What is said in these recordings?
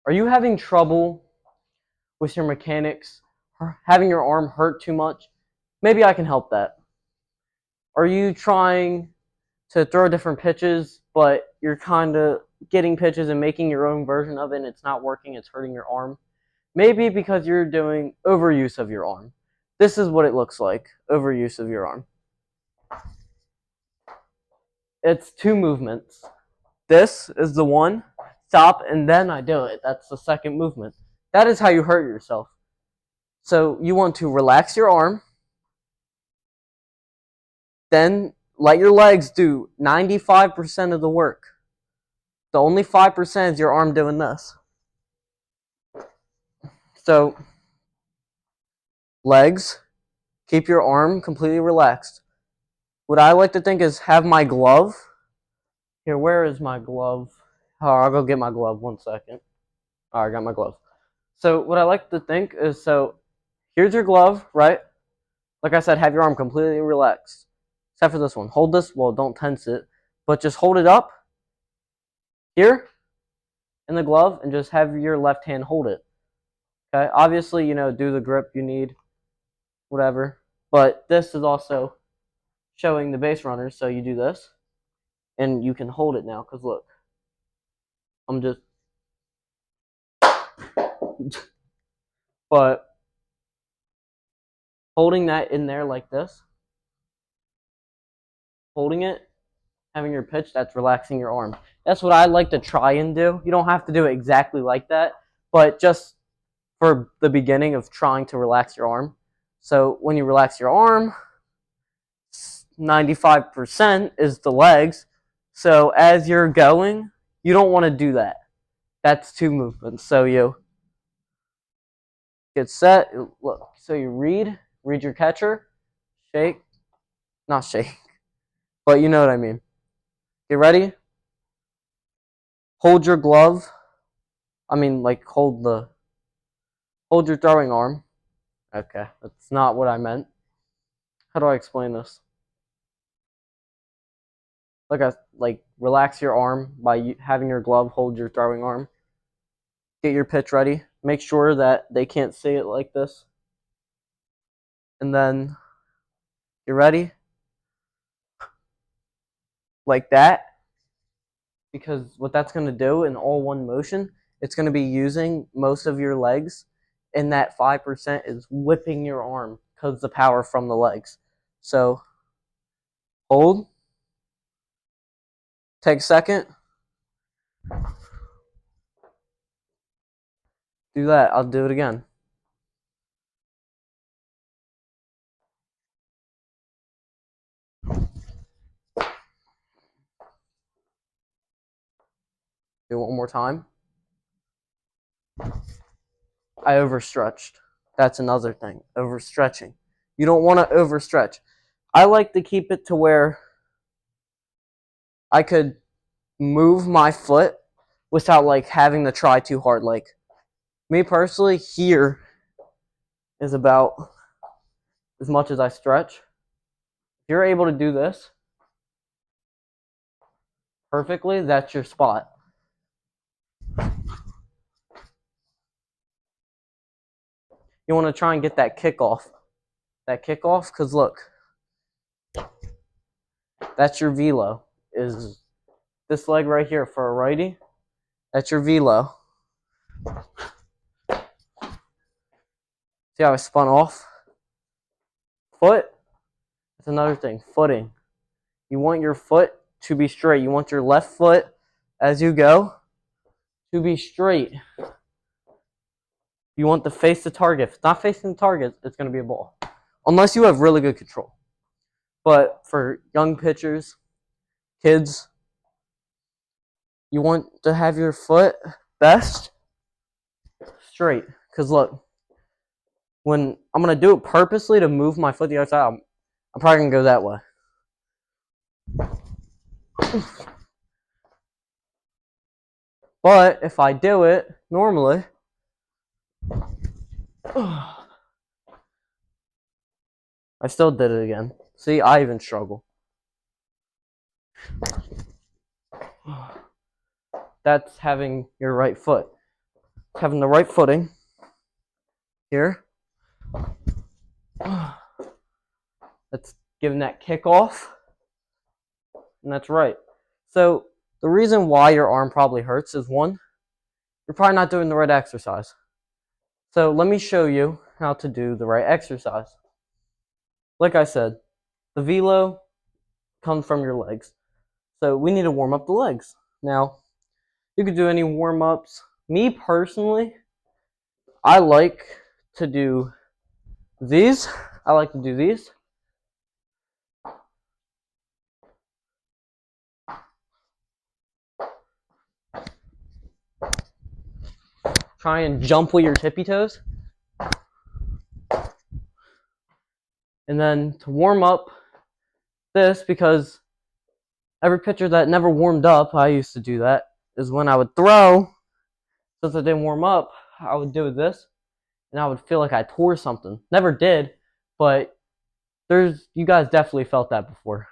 Are you having trouble with your mechanics? Having your arm hurt too much? Maybe I can help that. Are you trying to throw different pitches, but you're kind of getting pitches and making your own version of it and it's not working, it's hurting your arm? Maybe because you're doing overuse of your arm. This is what it looks like, overuse of your arm. It's two movements. This is the one, stop, and then I do it. That's the second movement. That is how you hurt yourself. So you want to relax your arm, then let your legs do 95% of the work. The only 5% is your arm doing this. So, legs, keep your arm completely relaxed. What I like to think is have my glove. Here, where is my glove? Oh, I'll go get my glove 1 second. All right, I got my glove. So what I like to think is, so here's your glove, right? Like I said, have your arm completely relaxed. Except for this one. Hold this, well, don't tense it, but just hold it up here in the glove and just have your left hand hold it. Okay, obviously, do the grip you need, whatever. But this is also showing the base runners, so you do this, and you can hold it now, because look, I'm just, but holding that in there like this, holding it, having your pitch, that's relaxing your arm. That's what I like to try and do. You don't have to do it exactly like that, but just for the beginning of trying to relax your arm. So when you relax your arm, 95% is the legs. So as you're going, you don't want to do that. That's two movements. So you get set. Look. So you read your catcher, shake, not shake, but you know what I mean. Get ready. Hold your glove. I mean, like hold your throwing arm. Okay, that's not what I meant. How do I explain this? Like relax your arm by having your glove hold your throwing arm. Get your pitch ready. Make sure that they can't see it like this. And then you're ready. Like that. Because what that's going to do in all one motion, it's going to be using most of your legs, and that 5% is whipping your arm because the power from the legs. So hold. Take a second. Do that. I'll do it again. Do it one more time. I overstretched. That's another thing. Overstretching. You don't want to overstretch. I like to keep it to where I could move my foot without like having to try too hard. Like me personally, here is about as much as I stretch. If you're able to do this perfectly, that's your spot. You want to try and get that kickoff. That kickoff, because look, that's your velo. Is this leg right here for a righty? That's your velo. See how I spun off? Foot. That's another thing. Footing. You want your foot to be straight. You want your left foot, as you go, to be straight. You want to face the target. If it's not facing the target, it's going to be a ball. Unless you have really good control. But for young pitchers, kids, you want to have your foot best straight. Because look, when I'm going to do it purposely to move my foot the other side, I'm probably going to go that way. But if I do it normally, I still did it again. See, I even struggle. That's having your right foot. having the right footing here. That's giving that kick off. And that's right. So the reason why your arm probably hurts is one, you're probably not doing the right exercise. So let me show you how to do the right exercise. Like I said, the velo comes from your legs. So we need to warm up the legs. Now, you could do any warm-ups. Me personally, I like to do these. I like to do these. Try and jump with your tippy toes. And then to warm up this, because every pitcher that never warmed up, I used to do that, is when I would throw, since I didn't warm up, I would do this, and I would feel like I tore something. Never did, but you guys definitely felt that before.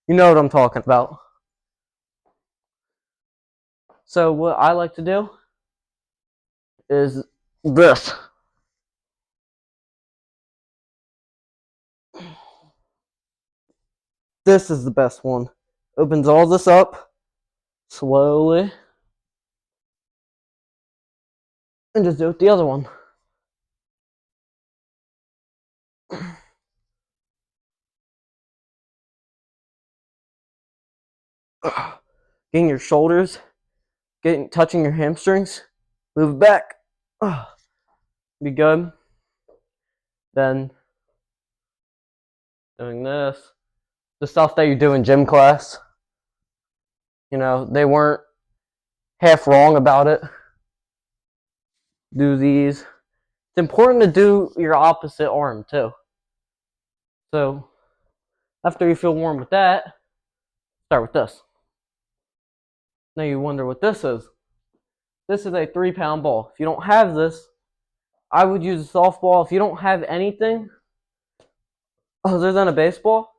You know what I'm talking about. So what I like to do is this. This is the best one. Opens all this up slowly. And just do it the other one. Getting your shoulders, touching your hamstrings, move it back. Be good. Then doing this. The stuff that you do in gym class. You know, they weren't half wrong about it. Do these. It's important to do your opposite arm too. So after you feel warm with that, start with this. Now you wonder what this is. This is a 3-pound ball. If you don't have this, I would use a softball. If you don't have anything other than a baseball,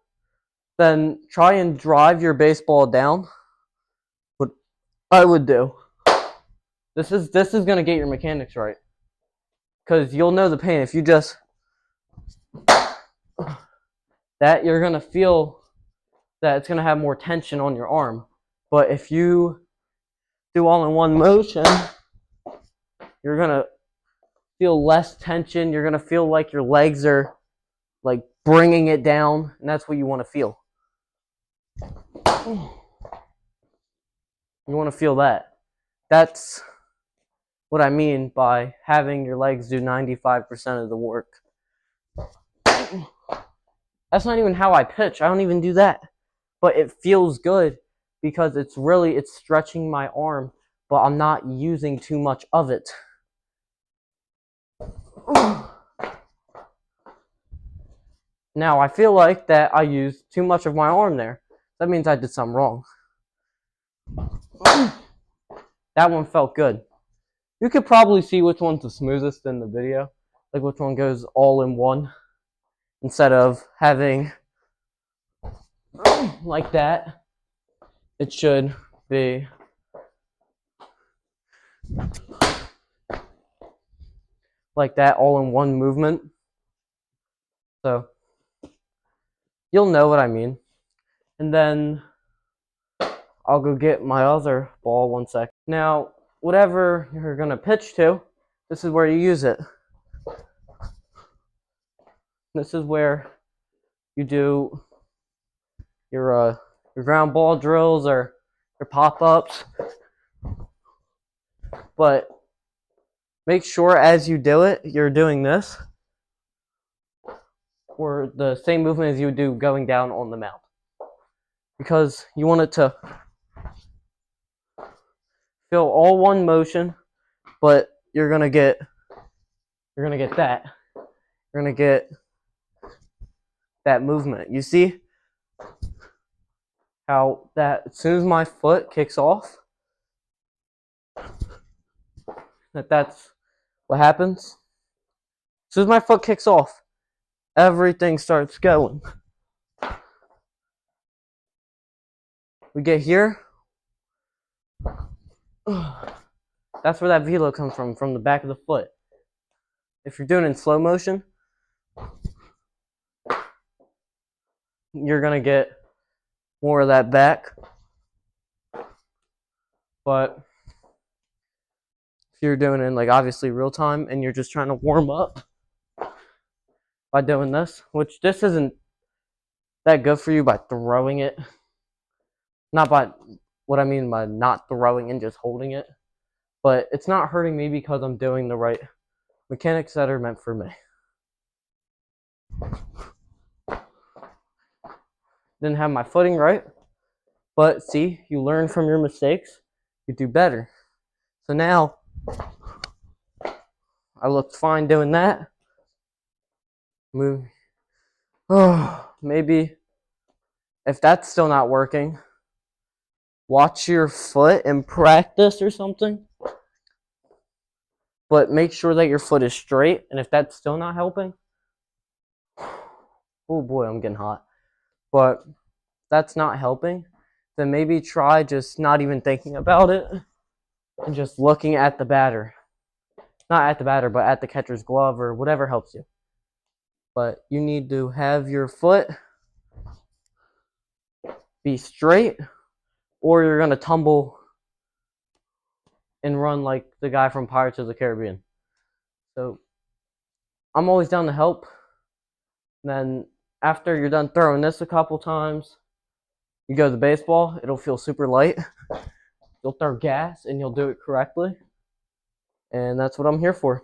then try and drive your baseball down. What I would do. This is going to get your mechanics right. Because you'll know the pain. If you just... that, you're going to feel that it's going to have more tension on your arm. But if you do all in one motion, you're going to feel less tension. You're going to feel like your legs are like bringing it down, and that's what you want to feel. You want to feel that. That's what I mean by having your legs do 95% of the work. That's not even how I pitch. I don't even do that. But it feels good because it's stretching my arm, but I'm not using too much of it. Now, I feel like that I used too much of my arm there. That means I did something wrong. That one felt good. You could probably see which one's the smoothest in the video. Like which one goes all in one. Instead of having like that, it should be like that, all in one movement. So you'll know what I mean. And then I'll go get my other ball 1 sec. Now, whatever you're gonna pitch to, this is where you use it. This is where you do your ground ball drills or your pop-ups. But make sure as you do it, you're doing this, or the same movement as you would do going down on the mound. Because you want it to feel all one motion, but you're gonna get that. You're gonna get that movement. You see how that as soon as my foot kicks off, that's what happens. As soon as my foot kicks off, everything starts going. We get here. That's where that velo comes from the back of the foot. If you're doing it in slow motion, you're going to get more of that back. But if you're doing it in, like, obviously real time and you're just trying to warm up by doing this, which this isn't that good for you by throwing it. Not by what I mean by not throwing and just holding it. But it's not hurting me because I'm doing the right mechanics that are meant for me. Didn't have my footing right. But see, you learn from your mistakes. You do better. So now, I looked fine doing that. Move. Oh, maybe if that's still not working, watch your foot and practice or something. But make sure that your foot is straight. And if that's still not helping, oh boy, I'm getting hot. But if that's not helping, then maybe try just not even thinking about it and just looking at the batter. Not at the batter, but at the catcher's glove or whatever helps you. But you need to have your foot be straight, or you're going to tumble and run like the guy from Pirates of the Caribbean. So I'm always down to help. Then after you're done throwing this a couple times, you go to the baseball. It'll feel super light. You'll throw gas and you'll do it correctly. And that's what I'm here for.